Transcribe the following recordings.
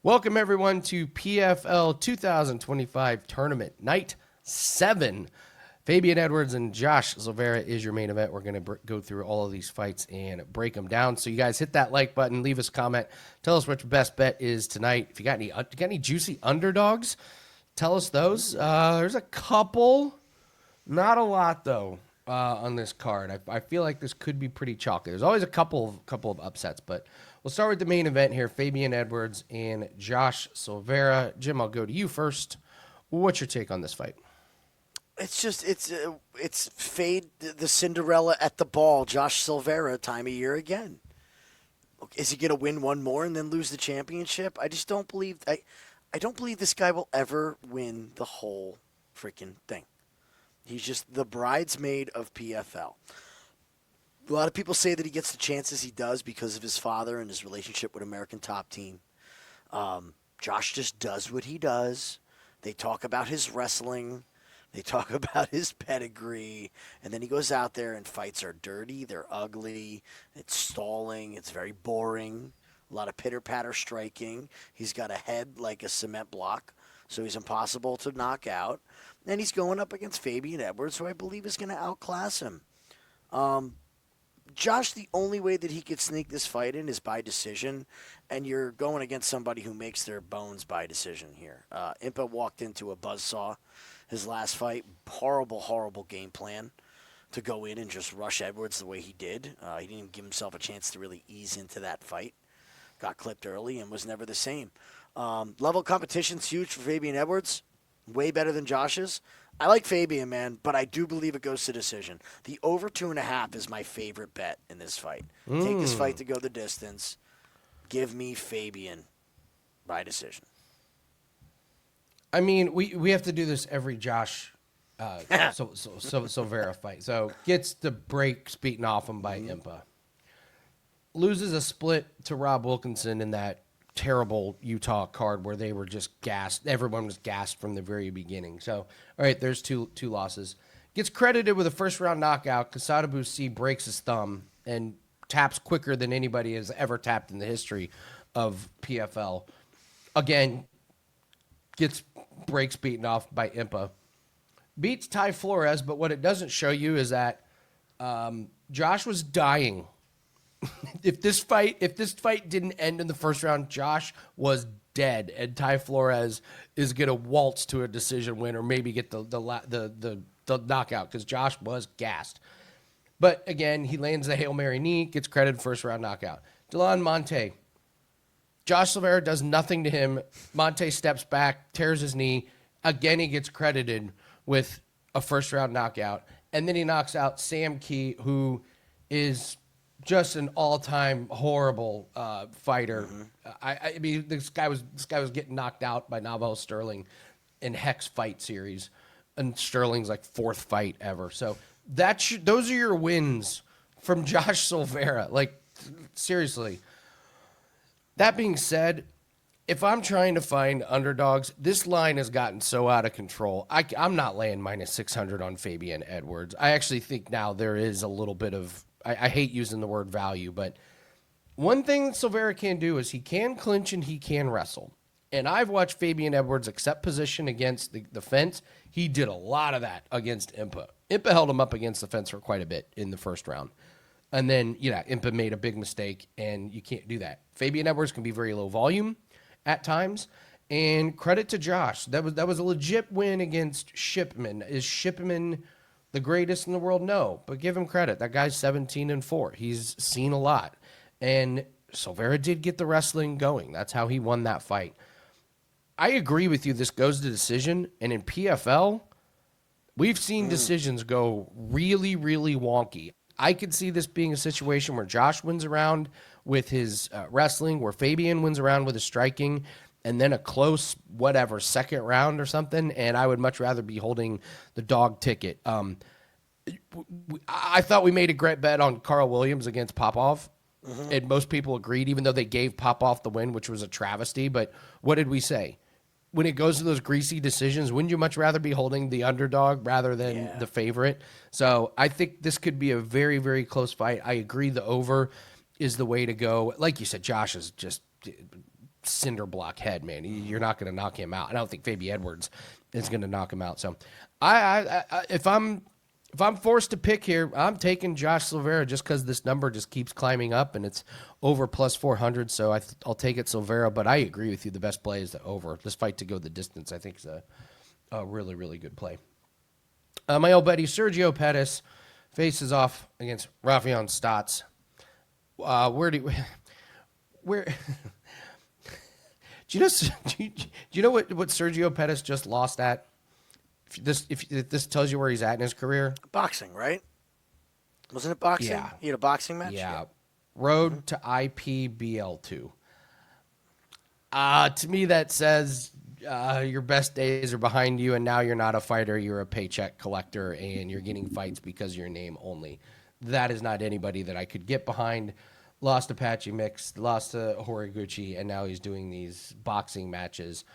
Welcome, everyone, to PFL 2025 Tournament Night 7. Fabian Edwards and Josh Silveira is your main event. We're going to go through all of these fights and break them down. So you guys hit that like button, leave us a comment. Tell us what your best bet is tonight. If you got any juicy underdogs, tell us those. There's a couple, not a lot, though, on this card. I feel like this could be pretty chalky. There's always a couple of upsets, but we'll start with the main event here, Fabian Edwards and Josh Silveira. Jim, I'll go to you first. What's your take on this fight? It's fade the Cinderella at the ball, Josh Silveira time of year again. Is he going to win one more and then lose the championship? I just don't believe I don't believe this guy will ever win the whole freaking thing. He's just the bridesmaid of PFL. A lot of people say that he gets the chances he does because of his father and his relationship with American Top Team. Josh just does what he does. They talk about his wrestling. They talk about his pedigree. And then he goes out there and fights are dirty. They're ugly. It's stalling. It's very boring. A lot of pitter-patter striking. He's got a head like a cement block, so he's impossible to knock out. And he's going up against Fabian Edwards, who I believe is going to outclass him. Josh, the only way that he could sneak this fight in is by decision, and you're going against somebody who makes their bones by decision here. Impa walked into a buzzsaw his last fight. Horrible game plan to go in and just rush Edwards the way he did. He didn't even give himself a chance to really ease into that fight. Got clipped early and was never the same. Level of competition's huge for Fabian Edwards. Way better than Josh's. I like Fabian, man, but I do believe it goes to decision. The over 2.5 is my favorite bet in this fight. Take this fight to go the distance. Give me Fabian by decision. I mean, we have to do this every Josh Silveira fight. So gets the breaks beaten off him by Impa. Loses a split to Rob Wilkinson in that terrible Utah card where they were just gassed. Everyone was gassed from the very beginning. So, all right, there's two losses. Gets credited with a first-round knockout. Quesada Busi breaks his thumb and taps quicker than anybody has ever tapped in the history of PFL. Again, gets breaks beaten off by Impa. Beats Ty Flores, but what it doesn't show you is that Josh was dying. If this fight didn't end in the first round, Josh was dead, and Ty Flores is gonna waltz to a decision win or maybe get the knockout because Josh was gassed. But again, he lands the Hail Mary knee, gets credited first round knockout. Delon Monte, Josh Silveira does nothing to him. Monte steps back, tears his knee. Again, he gets credited with a first round knockout, and then he knocks out Sam Key, who is just an all-time horrible fighter. I mean, this guy was getting knocked out by Navajo Sterling in Hex fight series, and Sterling's like fourth fight ever. So those are your wins from Josh Silveira. Like, seriously. That being said, if I'm trying to find underdogs, this line has gotten so out of control. I'm not laying minus 600 on Fabian Edwards. I actually think now there is a little bit of, I hate using the word value, but one thing that Silveira can do is he can clinch and he can wrestle. And I've watched Fabian Edwards accept position against the fence. He did a lot of that against Impa. Impa held him up against the fence for quite a bit in the first round. And then, Impa made a big mistake, and you can't do that. Fabian Edwards can be very low volume at times. And credit to Josh. That was a legit win against Shipman. Is Shipman the greatest in the world? No, but give him credit. That guy's 17-4. He's seen a lot. And Silveira did get the wrestling going. That's how he won that fight. I agree with you. This goes to decision. And in PFL, we've seen decisions go really, really wonky. I could see this being a situation where Josh wins around with his wrestling, where Fabian wins around with his striking, and then a close, second round or something, and I would much rather be holding the dog ticket. I thought we made a great bet on Karl Williams against Popov, and most people agreed, even though they gave Popov the win, which was a travesty. But what did we say? When it goes to those greasy decisions, wouldn't you much rather be holding the underdog rather than the favorite? So I think this could be a very, very close fight. I agree the over is the way to go. Like you said, Josh is just cinder block head, man. You're not going to knock him out. I don't think Fabian Edwards is going to knock him out. So, if I'm forced to pick here, I'm taking Josh Silveira just because this number just keeps climbing up and it's over plus 400. So I'll take it Silveira. But I agree with you. The best play is the over. This fight to go the distance, I think, is a really, really good play. My old buddy Sergio Pettis faces off against Raufeon Stots. Where do you know what Sergio Pettis just lost at? If this tells you where he's at in his career. Boxing, right? Wasn't it boxing? Yeah. He had a boxing match? Yeah. Road to IPBL2. To me, that says your best days are behind you, and now you're not a fighter. You're a paycheck collector, and you're getting fights because of your name only. That is not anybody that I could get behind. Lost to Patchy Mix, lost to Horiguchi, and now he's doing these boxing matches.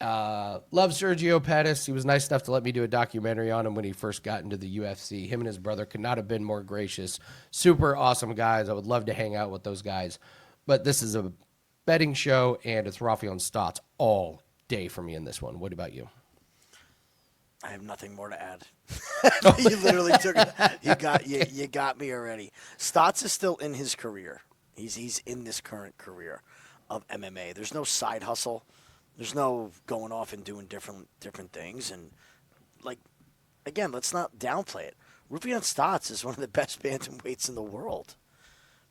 Love Sergio Pettis. He was nice enough to let me do a documentary on him when he first got into the UFC. Him and his brother could not have been more gracious. Super awesome guys. I would love to hang out with those guys. But this is a betting show, and it's Raufeon Stots all day for me in this one. What about you? I have nothing more to add. You literally took it. You got me already. Stots is still in his career. He's in this current career of MMA. There's no side hustle. There's no going off and doing different things. And like, again, let's not downplay it. Raufeon Stots is one of the best bantamweights in the world.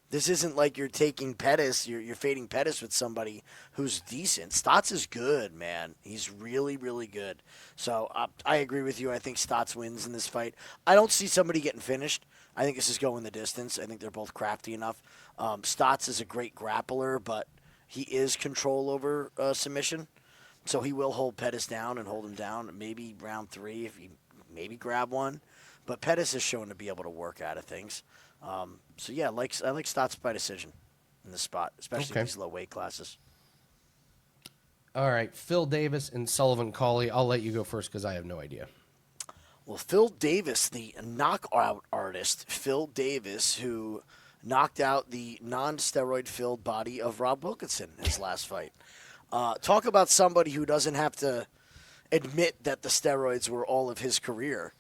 This isn't like you're taking Pettis, you're fading Pettis with somebody who's decent. Stots is good, man. He's really, really good. So I agree with you. I think Stots wins in this fight. I don't see somebody getting finished. I think this is going the distance. I think they're both crafty enough. Stots is a great grappler, but he is control over submission. So he will hold Pettis down and hold him down. Maybe round 3 if he maybe grab one. But Pettis is shown to be able to work out of things. So yeah, I like Stots by decision in this spot, especially in these low weight classes. All right, Phil Davis and Sullivan Cauley. I'll let you go first because I have no idea. Well, Phil Davis, the knockout artist, Phil Davis, who knocked out the non-steroid filled body of Rob Wilkinson in his last fight. Talk about somebody who doesn't have to admit that the steroids were all of his career.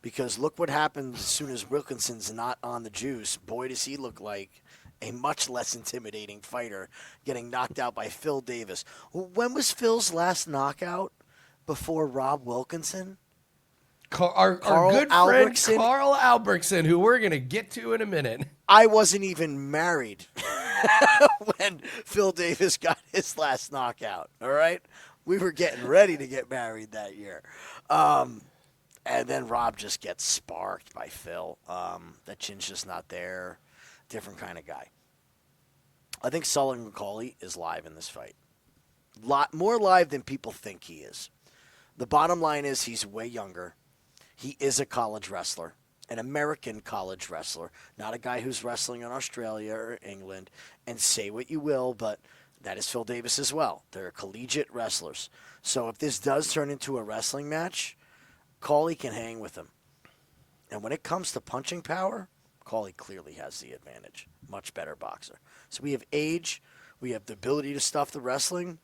Because look what happens as soon as Wilkinson's not on the juice. Boy, does he look like a much less intimidating fighter getting knocked out by Phil Davis. When was Phil's last knockout before Rob Wilkinson? Our good friend Karl Albrektsson, who we're going to get to in a minute. I wasn't even married when Phil Davis got his last knockout, all right? We were getting ready to get married that year. And then Rob just gets sparked by Phil. That chin's just not there. Different kind of guy. I think Sullivan Cauley is live in this fight. More live than people think he is. The bottom line is he's way younger. He is a college wrestler, an American college wrestler, not a guy who's wrestling in Australia or England. And say what you will, but that is Phil Davis as well. They're collegiate wrestlers. So if this does turn into a wrestling match, Cauley can hang with him. And when it comes to punching power, Cauley clearly has the advantage. Much better boxer. So we have age, we have the ability to stuff the wrestling,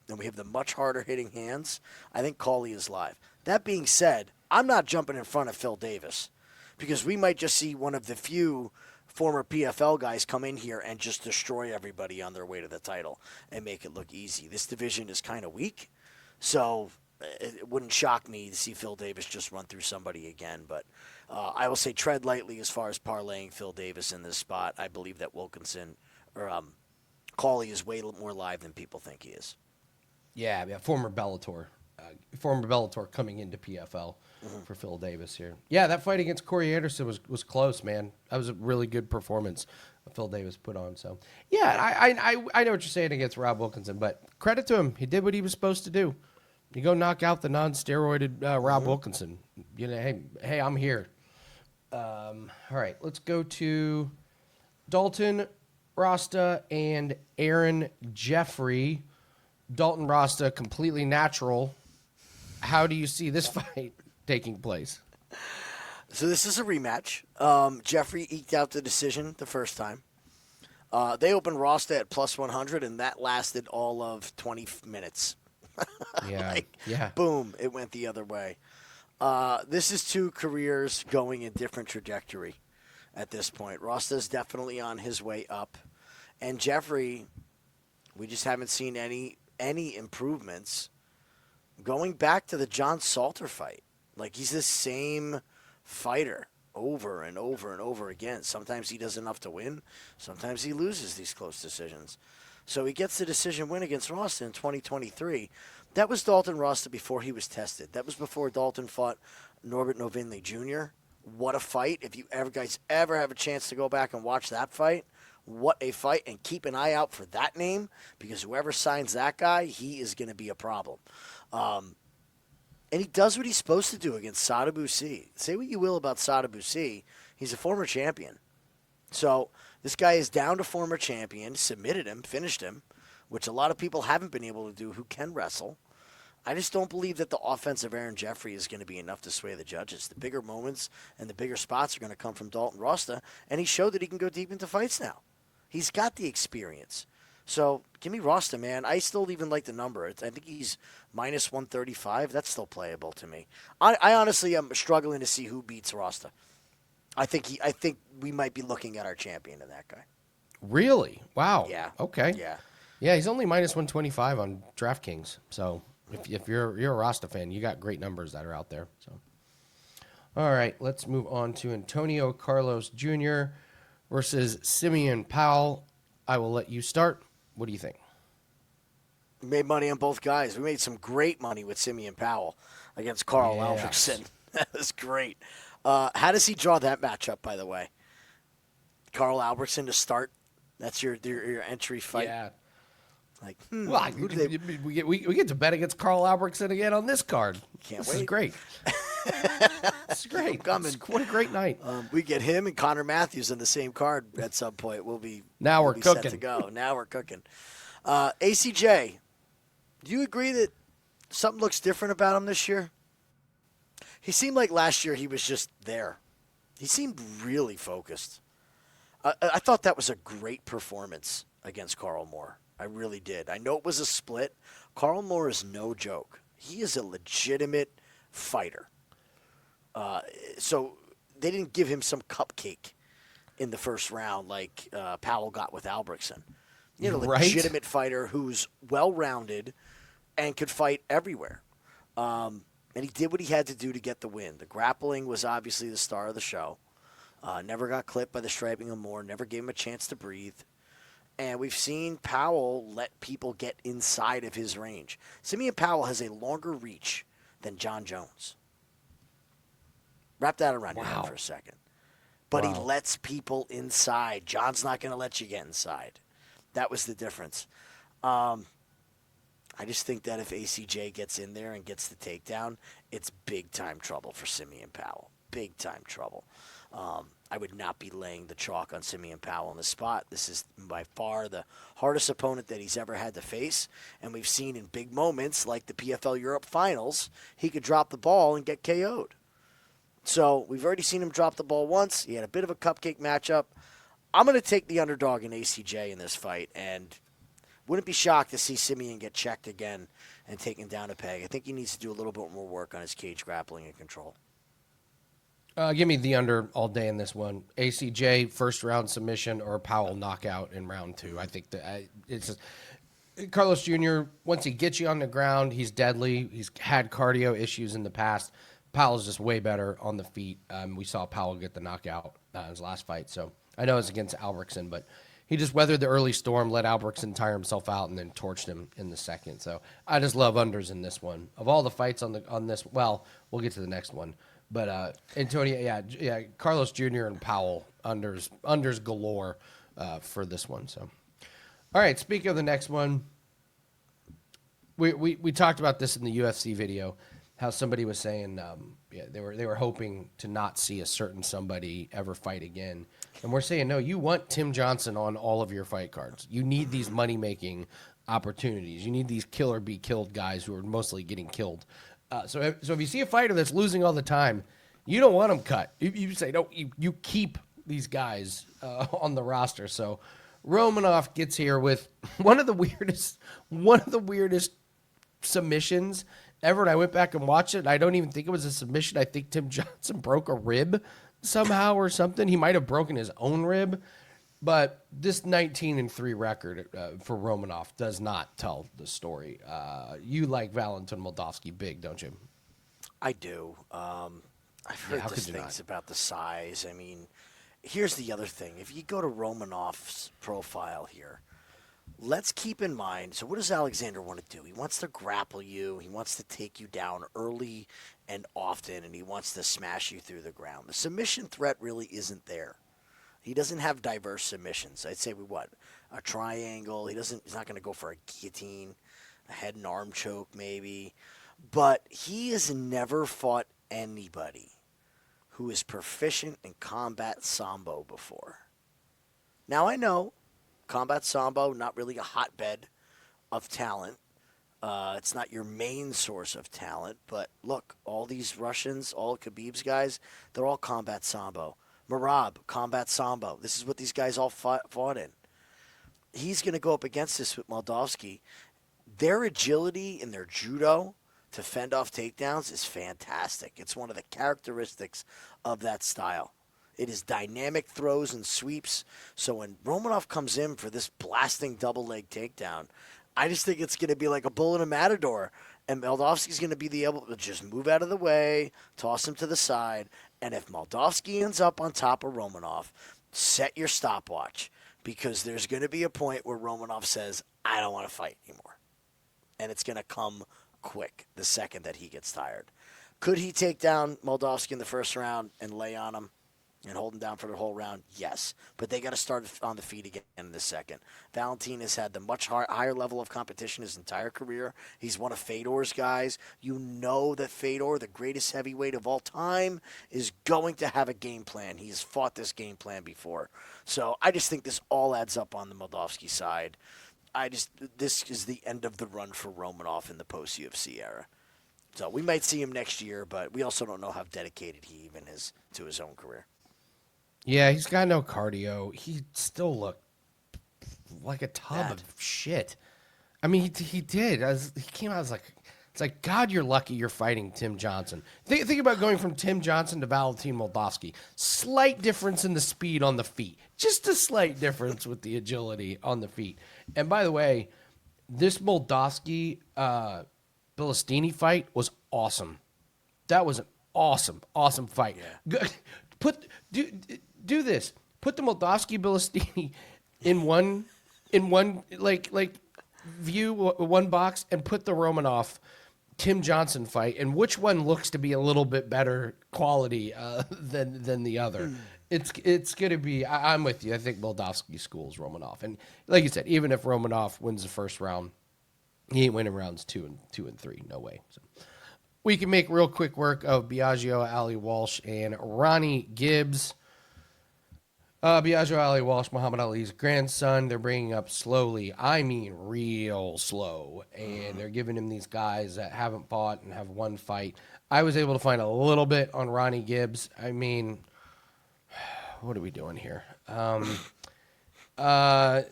and we have the much harder hitting hands. I think Cauley is live. That being said, I'm not jumping in front of Phil Davis because we might just see one of the few former PFL guys come in here and just destroy everybody on their way to the title and make it look easy. This division is kind of weak, so it wouldn't shock me to see Phil Davis just run through somebody again. But I will say tread lightly as far as parlaying Phil Davis in this spot. I believe that Wilkinson or Cauley is way more live than people think he is. Yeah, former Bellator coming into PFL for Phil Davis here. Yeah, that fight against Corey Anderson was close, man. That was a really good performance Phil Davis put on. So, yeah, I know what you're saying against Rob Wilkinson, but credit to him. He did what he was supposed to do. You go knock out the non-steroided Rob Wilkinson. You know, hey, I'm here. All right, let's go to Dalton, Rosta, and Aaron Jeffery. Dalton, Rosta, completely natural. How do you see this fight taking place? So this is a rematch. Jeffery eked out the decision the first time. They opened Rosta at plus 100, and that lasted all of 20 minutes. Yeah. Yeah. Boom, it went the other way. This is two careers going in different trajectory at this point. Rosta's definitely on his way up. And Jeffery, we just haven't seen any improvements going back to the John Salter fight. Like, he's the same fighter over and over and over again. Sometimes he does enough to win. Sometimes he loses these close decisions. So he gets the decision win against Rosta in 2023. That was Dalton Rosta before he was tested. That was before Dalton fought Norbert Novinley Jr. What a fight. If you guys ever have a chance to go back and watch that fight, what a fight. And keep an eye out for that name, because whoever signs that guy, he is going to be a problem. And he does what he's supposed to do against Sadabusi. Say what you will about Sadabusi, he's a former champion. So this guy is down to former champion, submitted him, finished him, which a lot of people haven't been able to do who can wrestle. I just don't believe that the offense of Aaron Jeffery is going to be enough to sway the judges. The bigger moments and the bigger spots are going to come from Dalton Rosta, and he showed that he can go deep into fights now. He's got the experience. So give me Rosta, man. I still even like the number. I think he's minus 135. That's still playable to me. I honestly am struggling to see who beats Rosta. I think we might be looking at our champion in that guy. Really? Wow. Yeah. Okay. Yeah. Yeah, he's only minus 125 on DraftKings. So if you're a Rosta fan, you got great numbers that are out there. So, all right, let's move on to Antonio Carlos Jr. versus Simeon Powell. I will let you start. What do you think? We made money on both guys. We made some great money with Simeon Powell against Karl Yes. Albrektsson. That was great. How does he draw that matchup, by the way? Karl Albrektsson to start? That's your entry fight? Yeah. Like, Well, who do they... we get to bet against Karl Albrektsson again on this card. Can't This wait. is great. It's great. Coming. What a great night. We get him and Connor Matthews on the same card at some point. We'll be Now we're set cooking. to go. Now we're cooking. ACJ, do you agree that something looks different about him this year? He seemed like last year he was just there. He seemed really focused. I thought that was a great performance against Carl Moore. I really did. I know it was a split. Carl Moore is no joke. He is a legitimate fighter. So they didn't give him some cupcake in the first round like Powell got with Albrektsson. You know, Right. legitimate fighter who's well-rounded and could fight everywhere. And he did what he had to do to get the win. The grappling was obviously the star of the show. Never got clipped by the striping of Moore. Never gave him a chance to breathe. And we've seen Powell let people get inside of his range. Simeon Powell has a longer reach than John Jones. Wrap that around your head for a second. But he lets people inside. John's not going to let you get inside. That was the difference. I just think that if ACJ gets in there and gets the takedown, it's big-time trouble for Simeon Powell. Big-time trouble. I would not be laying the chalk on Simeon Powell in this spot. This is by far the hardest opponent that he's ever had to face. And we've seen in big moments like the PFL Europe Finals, he could drop the ball and get KO'd. So we've already seen him drop the ball once. He had a bit of a cupcake matchup. I'm going to take the underdog in ACJ in this fight, and wouldn't be shocked to see Simeon get checked again and taken down a peg. I think he needs to do a little bit more work on his cage grappling and control. Give me the under all day in this one. ACJ first round submission or Powell knockout in round 2. I think that it's just, Carlos Jr. Once he gets you on the ground, he's deadly. He's had cardio issues in the past. Powell's just way better on the feet. We saw Powell get the knockout in his last fight. So I know it's against Albrektsson, but he just weathered the early storm, let Albrektsson tire himself out, and then torched him in the second. So I just love unders in this one. Of all the fights on this, well, we'll get to the next one. But Antonio, yeah, Carlos Jr. and Powell unders galore for this one. So, all right. Speaking of the next one, we talked about this in the UFC video. How somebody was saying, they were hoping to not see a certain somebody ever fight again, and we're saying no. You want Tim Johnson on all of your fight cards. You need these money making opportunities. You need these kill or be killed guys who are mostly getting killed. So if you see a fighter that's losing all the time, you don't want him cut. You say no. You keep these guys on the roster. So Romanov gets here with one of the weirdest submissions ever. And I went back and watched it. And I don't even think it was a submission. I think Tim Johnson broke a rib somehow or something. He might have broken his own rib. But this 19-3 record for Romanov does not tell the story. You like Valentin Moldavsky big, don't you? I do. I've heard these things about the size. I mean, here's the other thing. If you go to Romanov's profile here, let's keep in mind, so what does Alexandr want to do? He wants to grapple you. He wants to take you down early and often, and he wants to smash you through the ground. The submission threat really isn't there. He doesn't have diverse submissions. I'd say a triangle. He's not going to go for a guillotine, a head and arm choke maybe. But he has never fought anybody who is proficient in combat sambo before. Now I know combat sambo, not really a hotbed of talent. It's not your main source of talent. But look, all these Russians, all Khabib's guys, they're all combat sambo. Merab, combat sambo. This is what these guys all fought in. He's going to go up against this with Moldavsky. Their agility and their judo to fend off takedowns is fantastic. It's one of the characteristics of that style. It is dynamic throws and sweeps. So when Romanov comes in for this blasting double leg takedown, I just think it's going to be like a bull in a matador. And Moldavsky's going to be able to just move out of the way, toss him to the side. And if Moldavsky ends up on top of Romanov, set your stopwatch. Because there's going to be a point where Romanov says, I don't want to fight anymore. And it's going to come quick the second that he gets tired. Could he take down Moldavsky in the first round and lay on him and hold him down for the whole round? Yes. But they got to start on the feet again in the second. Valentin has had the much higher level of competition his entire career. He's one of Fedor's guys. You know that Fedor, the greatest heavyweight of all time, is going to have a game plan. He's fought this game plan before. So I just think this all adds up on the Moldavsky side. This is the end of the run for Romanov in the post-UFC era. So we might see him next year, but we also don't know how dedicated he even is to his own career. Yeah, he's got no cardio. He still looked like a tub of shit. I mean, he did. He came out as like, it's like, God, you're lucky you're fighting Tim Johnson. Think about going from Tim Johnson to Valentin Moldavsky. Slight difference in the speed on the feet. Just a slight difference with the agility on the feet. And by the way, this Moldavsky Billestini fight was awesome. That was an awesome fight. Yeah. Do this. Put the Moldavsky Billestini in one like view, one box, and put the Romanov Tim Johnson fight, and which one looks to be a little bit better quality than the other. It's going to be. I'm with you. I think Moldavsky schools Romanov, and like you said, even if Romanov wins the first round, he ain't winning rounds 2 and 3. No way. So we can make real quick work of Biaggio, Ali Walsh, and Ronnie Gibbs. Biaggio, Ali Walsh, Muhammad Ali's grandson. They're bringing up slowly. I mean, real slow. And they're giving him these guys that haven't fought and have one fight. I was able to find a little bit on Ronnie Gibbs. I mean, what are we doing here? That's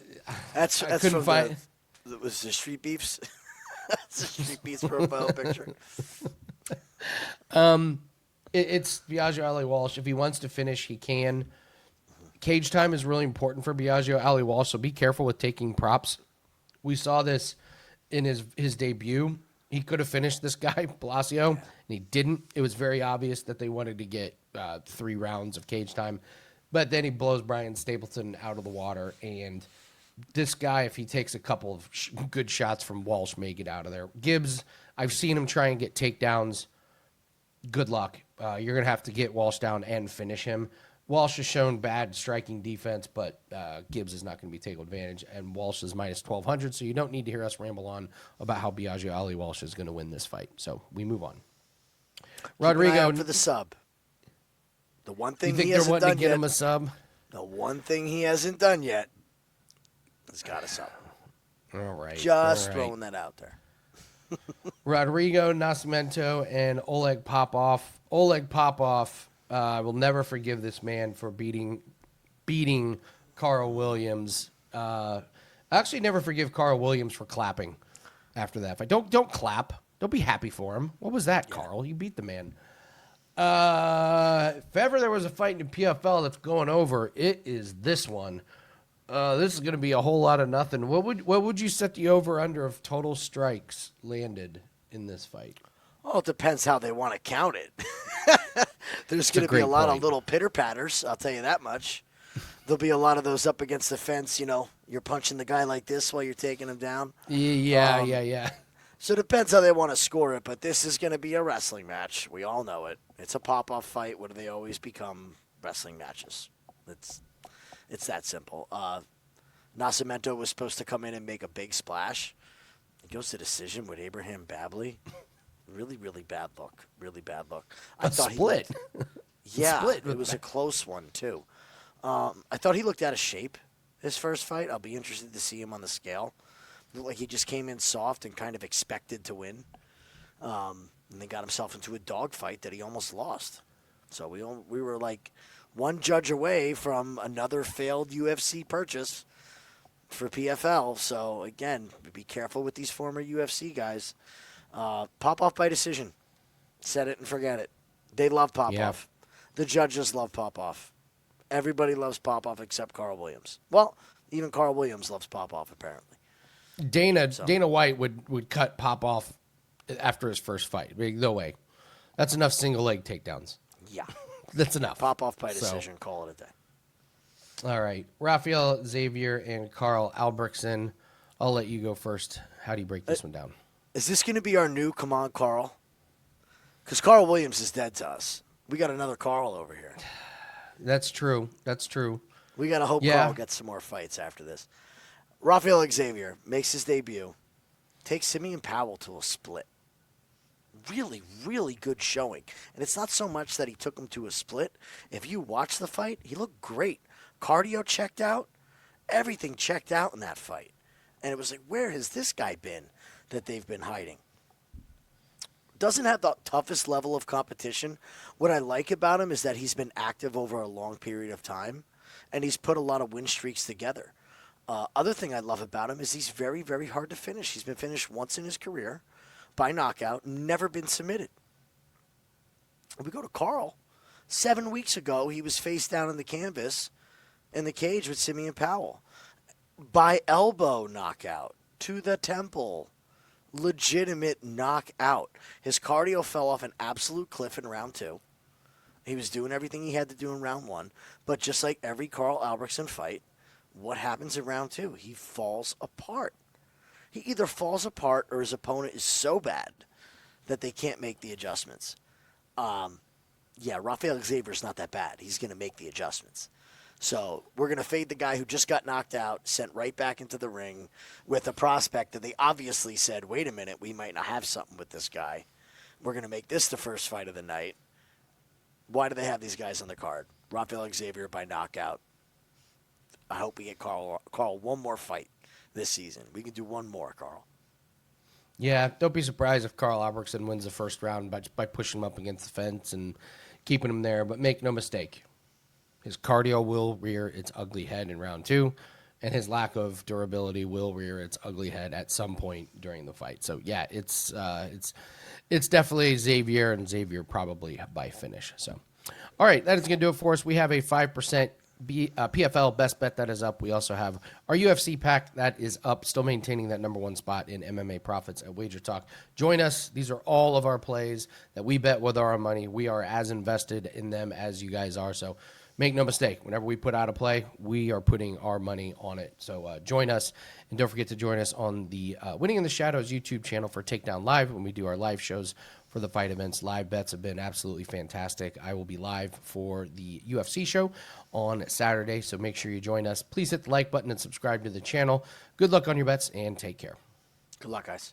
couldn't find. It was the Street Beefs. That's the Street Beefs profile picture. It's Biaggio, Ali Walsh. If he wants to finish, he can. Cage time is really important for Biaggio, Ali Walsh, so be careful with taking props. We saw this in his debut. He could have finished this guy, Palacio, and he didn't. It was very obvious that they wanted to get 3 rounds of cage time. But then he blows Brian Stapleton out of the water, and this guy, if he takes a couple of good shots from Walsh, may get out of there. Gibbs, I've seen him try and get takedowns. Good luck. You're going to have to get Walsh down and finish him. Walsh has shown bad striking defense, but Gibbs is not going to be taking advantage, and Walsh is minus 1,200, so you don't need to hear us ramble on about how Biaggio Ali Walsh is going to win this fight. So we move on. Rodrigo for the sub. The one thing you think he they're hasn't wanting done to get yet, him a sub? The one thing he hasn't done yet has got a sub. All right. Just throwing that out there. Rodrigo, Nascimento, and Oleg Popov. Oleg Popov. I will never forgive this man for beating Karl Williams I actually never forgive Carl Williams for clapping after that fight. Don't clap. Don't be happy for him. What was that, Karl? You beat the man. If ever there was a fight in PFL that's going over, it is this one. This is going to be a whole lot of nothing. What would you set the over under of total strikes landed in this fight? Oh, it depends how they want to count it. There's going to be a lot of little pitter patters. I'll tell you that much. There'll be a lot of those up against the fence. You know, you're punching the guy like this while you're taking him down. Yeah. So it depends how they want to score it, but this is going to be a wrestling match. We all know it. It's a pop-off fight. What do they always become? Wrestling matches. It's that simple. Nascimento was supposed to come in and make a big splash. He goes to decision with Abraham Babley. Really, really bad look. Really bad look. I thought split. It was a close one, too. I thought he looked out of shape his first fight. I'll be interested to see him on the scale. Looked like he just came in soft and kind of expected to win. And then got himself into a dogfight that he almost lost. So we were like one judge away from another failed UFC purchase for PFL. So, again, be careful with these former UFC guys. Popov by decision. Set it and forget it. They love Popov. Yeah. The judges love Popov. Everybody loves Popov except Carl Williams. Well, even Carl Williams loves Popov, apparently. Dana White would cut Popov after his first fight. No way. That's enough single leg takedowns. Yeah. That's enough. Pop-off by decision. Call it a day. All right. Rafael, Xavier, and Karl Albrektsson. I'll let you go first. How do you break this one down? Is this going to be our new come on, Karl? Because Carl Williams is dead to us. We got another Karl over here. That's true. We got to hope Karl gets some more fights after this. Rafael Xavier makes his debut. Takes Simeon Powell to a split. Really, really good showing. And it's not so much that he took him to a split. If you watch the fight, he looked great. Cardio checked out. Everything checked out in that fight. And it was like, where has this guy been that they've been hiding? Doesn't have the toughest level of competition. What I like about him is that he's been active over a long period of time. And he's put a lot of win streaks together. Other thing I love about him is he's very, very hard to finish. He's been finished once in his career by knockout, never been submitted. We go to Karl. 7 weeks ago, he was face down in the canvas in the cage with Simeon Powell. By elbow knockout to the temple. Legitimate knockout. His cardio fell off an absolute cliff in round 2. He was doing everything he had to do in round 1. But just like every Karl Albrektsson fight, what happens in round 2? He falls apart. He either falls apart or his opponent is so bad that they can't make the adjustments. Rafael Xavier's not that bad. He's going to make the adjustments. So we're going to fade the guy who just got knocked out, sent right back into the ring with a prospect that they obviously said, wait a minute, we might not have something with this guy. We're going to make this the first fight of the night. Why do they have these guys on the card? Rafael Xavier by knockout. I hope we get Karl one more fight this season. We can do one more, Karl. Yeah, don't be surprised if Karl Albrektsson wins the first round by pushing him up against the fence and keeping him there. But make no mistake, his cardio will rear its ugly head in round 2, and his lack of durability will rear its ugly head at some point during the fight. So yeah, it's definitely Xavier, and Xavier probably by finish. So, all right, that is going to do it for us. We have a 5% PFL best bet that is up. We also have our UFC pack that is up, still maintaining that number 1 spot in MMA profits at Wager Talk. Join us. These are all of our plays that we bet with our money. We are as invested in them as you guys are. So make no mistake, whenever we put out a play, we are putting our money on it. So join us, and don't forget to join us on the Winning in the Shadows YouTube channel for Takedown Live when we do our live shows for the fight events. Live bets have been absolutely fantastic. I will be live for the UFC show on Saturday, so make sure you join us. Please hit the like button and subscribe to the channel. Good luck on your bets, and take care. Good luck, guys.